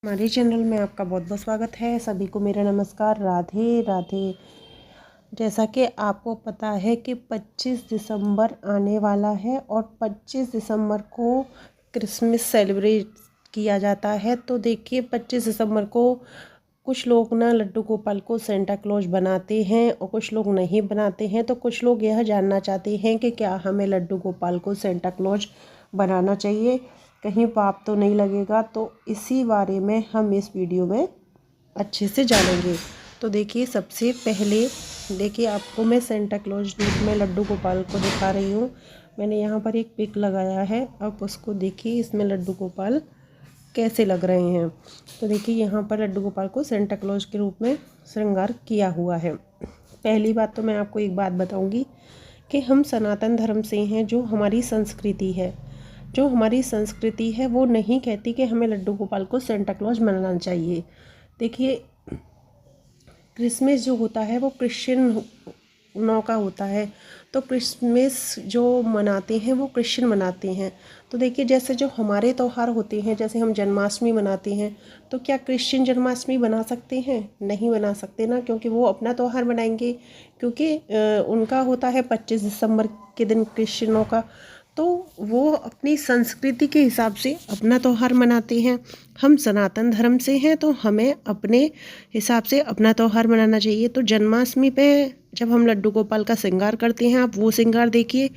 हमारे चैनल में आपका बहुत बहुत स्वागत है। सभी को मेरा नमस्कार, राधे राधे। जैसा कि आपको पता है कि 25 दिसंबर आने वाला है और 25 दिसंबर को क्रिसमस सेलिब्रेट किया जाता है। तो देखिए 25 दिसंबर को कुछ लोग ना लड्डू गोपाल को सेंटा क्लॉज बनाते हैं और कुछ लोग नहीं बनाते हैं। तो कुछ लोग यह जानना चाहते हैं कि क्या हमें लड्डू गोपाल को सेंटा क्लॉज बनाना चाहिए, कहीं पाप तो नहीं लगेगा। तो इसी बारे में हम इस वीडियो में अच्छे से जानेंगे। तो देखिए सबसे पहले देखिए आपको मैं सेंटा क्लॉज रूप में लड्डू गोपाल को दिखा रही हूँ। मैंने यहाँ पर एक पिक लगाया है, आप उसको देखिए इसमें लड्डू गोपाल कैसे लग रहे हैं। तो देखिए यहाँ पर लड्डू गोपाल को सेंटा क्लॉज के रूप में श्रृंगार किया हुआ है। पहली बात तो मैं आपको एक बात बताऊँगी कि हम सनातन धर्म से हैं। जो हमारी संस्कृति है वो नहीं कहती कि हमें लड्डू गोपाल को सेंटा क्लॉज मनाना चाहिए। देखिए क्रिसमस जो होता है वो क्रिश्चियनों का होता है। तो क्रिसमस जो मनाते हैं वो क्रिश्चियन मनाते हैं। तो देखिए जैसे जो हमारे त्यौहार होते हैं, जैसे हम जन्माष्टमी मनाते हैं, तो क्या क्रिश्चियन जन्माष्टमी बना सकते हैं? नहीं बना सकते ना, क्योंकि वो अपना त्यौहार मनाएंगे। क्योंकि उनका होता है 25 दिसंबर के दिन क्रिश्चियनों का, तो वो अपनी संस्कृति के हिसाब से अपना त्यौहार मनाते हैं। हम सनातन धर्म से हैं तो हमें अपने हिसाब से अपना त्यौहार मनाना चाहिए। तो जन्माष्टमी पे जब हम लड्डू गोपाल का श्रृंगार करते हैं, आप वो श्रृंगार देखिए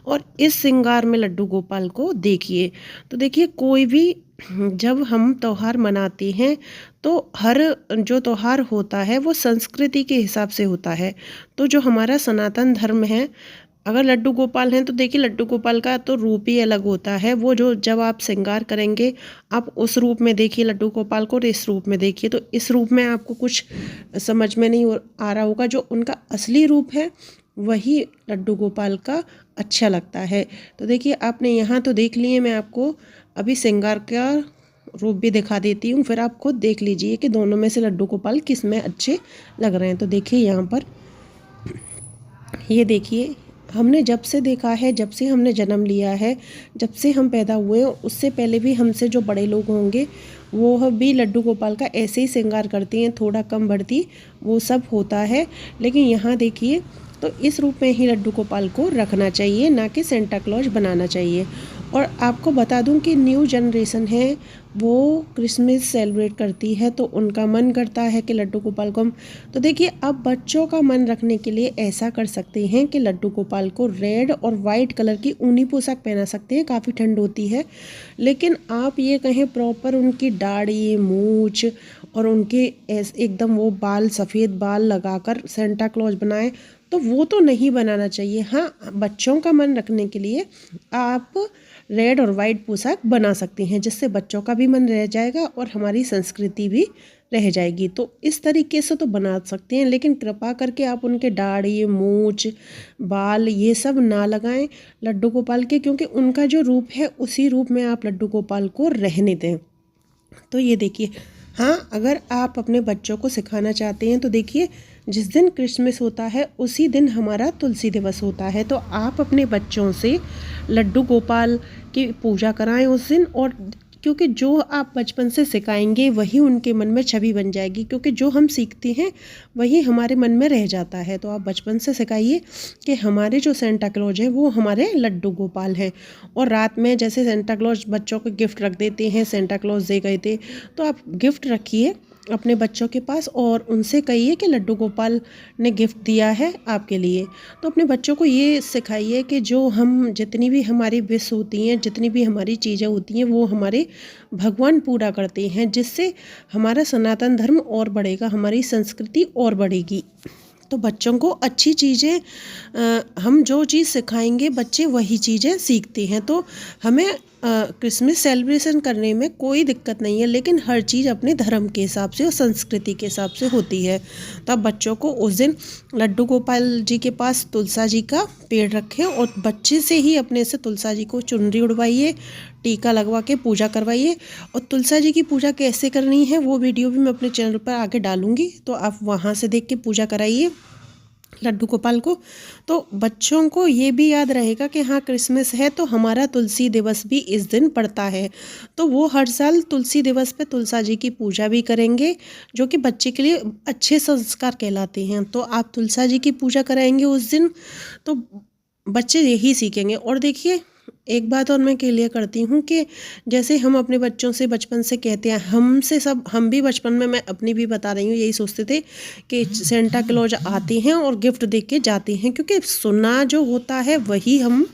और इस श्रृंगार में लड्डू गोपाल को देखिए। तो देखिए कोई भी जब हम त्यौहार मनाते हैं तो हर जो त्यौहार होता है वो संस्कृति के हिसाब से होता है। तो जो हमारा सनातन धर्म है, अगर लड्डू गोपाल हैं तो देखिए लड्डू गोपाल का तो रूप ही अलग होता है। वो जो जब आप श्रृंगार करेंगे आप उस रूप में देखिए लड्डू गोपाल को और इस रूप में देखिए। तो इस रूप में आपको कुछ समझ में नहीं आ रहा होगा। जो उनका असली रूप है वही लड्डू गोपाल का अच्छा लगता है। तो देखिए आपने यहाँ तो देख लिए, मैं आपको अभी श्रृंगार का रूप भी दिखा देती हूँ, फिर आप खुद देख लीजिए कि दोनों में से लड्डू गोपाल किस में अच्छे लग रहे हैं। तो देखिए यहाँ पर ये देखिए, हमने जब से देखा है, जब से हमने जन्म लिया है, जब से हम पैदा हुए, उससे पहले भी हमसे जो बड़े लोग होंगे वो भी लड्डू गोपाल का ऐसे ही श्रृंगार करते हैं, थोड़ा कम बढ़ती वो सब होता है। लेकिन यहाँ देखिए तो इस रूप में ही लड्डू गोपाल को रखना चाहिए, ना कि सेंटा क्लॉज बनाना चाहिए। और आपको बता दूं कि न्यू जनरेशन है वो क्रिसमस सेलिब्रेट करती है, तो उनका मन करता है कि लड्डू गोपाल को हम, तो देखिए अब बच्चों का मन रखने के लिए ऐसा कर सकते हैं कि लड्डू गोपाल को रेड और वाइट कलर की ऊनी पोशाक पहना सकते हैं। काफ़ी ठंड होती है, लेकिन आप ये कहें प्रॉपर उनकी दाढ़ी मूछ और उनके एकदम वो बाल सफ़ेद बाल लगाकर सेंटा क्लॉज बनाए तो वो तो नहीं बनाना चाहिए। हाँ, बच्चों का मन रखने के लिए आप रेड और वाइट पोशाक बना सकते हैं, जिससे बच्चों का भी मन रह जाएगा और हमारी संस्कृति भी रह जाएगी। तो इस तरीके से तो बना सकते हैं, लेकिन कृपा करके आप उनके दाढ़ी मूछ बाल ये सब ना लगाएं लड्डू गोपाल के, क्योंकि उनका जो रूप है उसी रूप में आप लड्डू गोपाल को रहने दें। तो ये देखिए, हाँ अगर आप अपने बच्चों को सिखाना चाहते हैं तो देखिए जिस दिन क्रिसमस होता है उसी दिन हमारा तुलसी दिवस होता है। तो आप अपने बच्चों से लड्डू गोपाल की पूजा कराएं उस दिन, और क्योंकि जो आप बचपन से सिखाएंगे वही उनके मन में छवि बन जाएगी, क्योंकि जो हम सीखते हैं वही हमारे मन में रह जाता है। तो आप बचपन से सिखाइए कि हमारे जो सेंटा क्लॉज हैं वो हमारे लड्डू गोपाल हैं। और रात में जैसे सेंटा क्लॉज बच्चों को गिफ्ट रख देते हैं, सेंटा क्लॉज दे गए थे, तो आप गिफ्ट रखिए अपने बच्चों के पास और उनसे कहिए कि लड्डू गोपाल ने गिफ्ट दिया है आपके लिए। तो अपने बच्चों को ये सिखाइए कि जो हम जितनी भी हमारी विश होती हैं, जितनी भी हमारी चीज़ें होती हैं, वो हमारे भगवान पूरा करते हैं, जिससे हमारा सनातन धर्म और बढ़ेगा, हमारी संस्कृति और बढ़ेगी। तो बच्चों को अच्छी चीज़ें हम जो चीज़ सिखाएंगे बच्चे वही चीज़ें सीखते हैं। तो हमें क्रिसमस सेलिब्रेशन करने में कोई दिक्कत नहीं है, लेकिन हर चीज़ अपने धर्म के हिसाब से और संस्कृति के हिसाब से होती है। तो आप बच्चों को उस दिन लड्डू गोपाल जी के पास तुलसा जी का पेड़ रखें और बच्चे से ही अपने से तुलसा जी को चुनरी उड़वाइए, टीका लगवा के पूजा करवाइए। और तुलसा जी की पूजा कैसे करनी है वो वीडियो भी मैं अपने चैनल पर आगे डालूँगी, तो आप वहाँ से देख के पूजा कराइए। लड्डू गोपाल को। तो बच्चों को ये भी याद रहेगा कि हाँ क्रिसमस है तो हमारा तुलसी दिवस भी इस दिन पड़ता है। तो वो हर साल तुलसी दिवस पे तुलसा जी की पूजा भी करेंगे, जो कि बच्चे के लिए अच्छे संस्कार कहलाते हैं। तो आप तुलसा जी की पूजा कराएंगे उस दिन, तो बच्चे यही सीखेंगे। और देखिए एक बात और मैं क्लियर करती हूँ कि जैसे हम अपने बच्चों से बचपन से कहते हैं, हम भी बचपन में, मैं अपनी भी बता रही हूँ, यही सोचते थे कि सेंटा क्लॉज आते हैं और गिफ्ट दे के जाते हैं, क्योंकि सुना जो होता है वही हम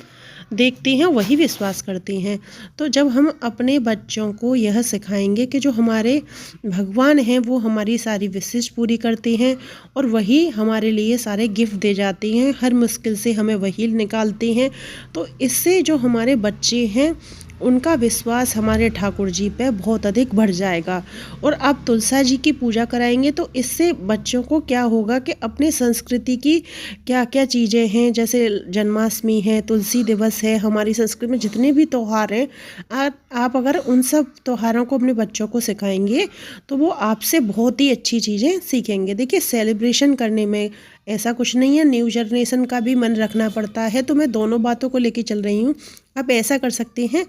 देखते हैं, वही विश्वास करते हैं। तो जब हम अपने बच्चों को यह सिखाएंगे कि जो हमारे भगवान हैं वो हमारी सारी विशेष पूरी करते हैं और वही हमारे लिए सारे गिफ्ट दे जाते हैं, हर मुश्किल से हमें वही निकालते हैं, तो इससे जो हमारे बच्चे हैं उनका विश्वास हमारे ठाकुर जी पे बहुत अधिक बढ़ जाएगा। और आप तुलसा जी की पूजा कराएंगे तो इससे बच्चों को क्या होगा कि अपनी संस्कृति की क्या क्या चीज़ें हैं, जैसे जन्माष्टमी है, तुलसी दिवस है, हमारी संस्कृति में जितने भी त्यौहार हैं, आप अगर उन सब त्योहारों को अपने बच्चों को सिखाएंगे तो वो आपसे बहुत ही अच्छी चीज़ें सीखेंगे। देखिए सेलिब्रेशन करने में ऐसा कुछ नहीं है, न्यू जनरेशन का भी मन रखना पड़ता है, तो मैं दोनों बातों को लेके चल रही हूँ। आप ऐसा कर सकते हैं,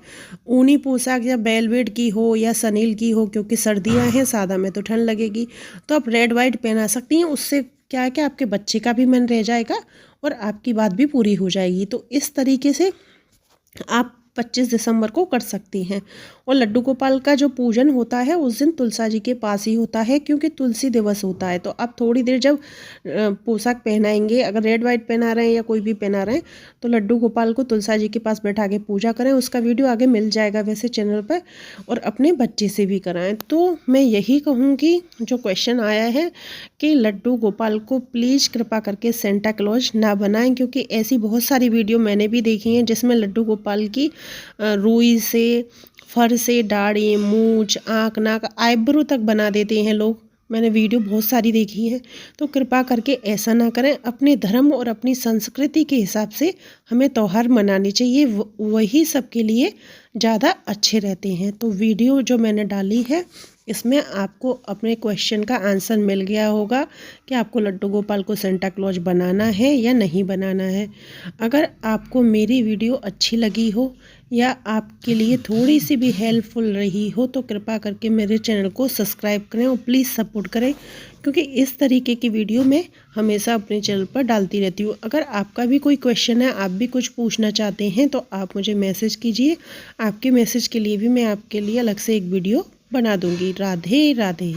ऊनी पोशाक या वेलवेट की हो या सनील की हो, क्योंकि सर्दियाँ हैं, सादा में तो ठंड लगेगी, तो आप रेड वाइट पहना सकती हैं। उससे क्या है कि आपके बच्चे का भी मन रह जाएगा और आपकी बात भी पूरी हो जाएगी। तो इस तरीके से आप 25 दिसंबर को कर सकती हैं। और लड्डू गोपाल का जो पूजन होता है उस दिन तुलसा जी के पास ही होता है, क्योंकि तुलसी दिवस होता है। तो आप थोड़ी देर जब पोशाक पहनाएंगे, अगर रेड वाइट पहना रहे हैं या कोई भी पहना रहे हैं, तो लड्डू गोपाल को तुलसा जी के पास बैठा के पूजा करें। उसका वीडियो आगे मिल जाएगा वैसे चैनल पर, और अपने बच्चे से भी कराएं। तो मैं यही कहूँगी, जो क्वेश्चन आया है कि लड्डू गोपाल को प्लीज़ कृपा करके सेंटा क्लॉज ना बनाएं, क्योंकि ऐसी बहुत सारी वीडियो मैंने भी देखी हैं जिसमें लड्डू गोपाल की रुई से, फर से दाढ़ी, मूंछ, आँख, नाक, आईब्रो तक बना देते हैं लोग। मैंने वीडियो बहुत सारी देखी है। तो कृपा करके ऐसा ना करें। अपने धर्म और अपनी संस्कृति के हिसाब से हमें त्यौहार मनाने चाहिए, वही सबके लिए ज़्यादा अच्छे रहते हैं। तो वीडियो जो मैंने डाली है इसमें आपको अपने क्वेश्चन का आंसर मिल गया होगा कि आपको लड्डू गोपाल को सेंटा क्लॉज बनाना है या नहीं बनाना है। अगर आपको मेरी वीडियो अच्छी लगी हो या आपके लिए थोड़ी सी भी हेल्पफुल रही हो तो कृपा करके मेरे चैनल को सब्सक्राइब करें और प्लीज़ सपोर्ट करें, क्योंकि इस तरीके की वीडियो मैं हमेशा अपने चैनल पर डालती रहती हूँ। अगर आपका भी कोई क्वेश्चन है, आप भी कुछ पूछना चाहते हैं, तो आप मुझे मैसेज कीजिए। आपके मैसेज के लिए भी मैं आपके लिए अलग से एक वीडियो बना दूंगी। राधे राधे।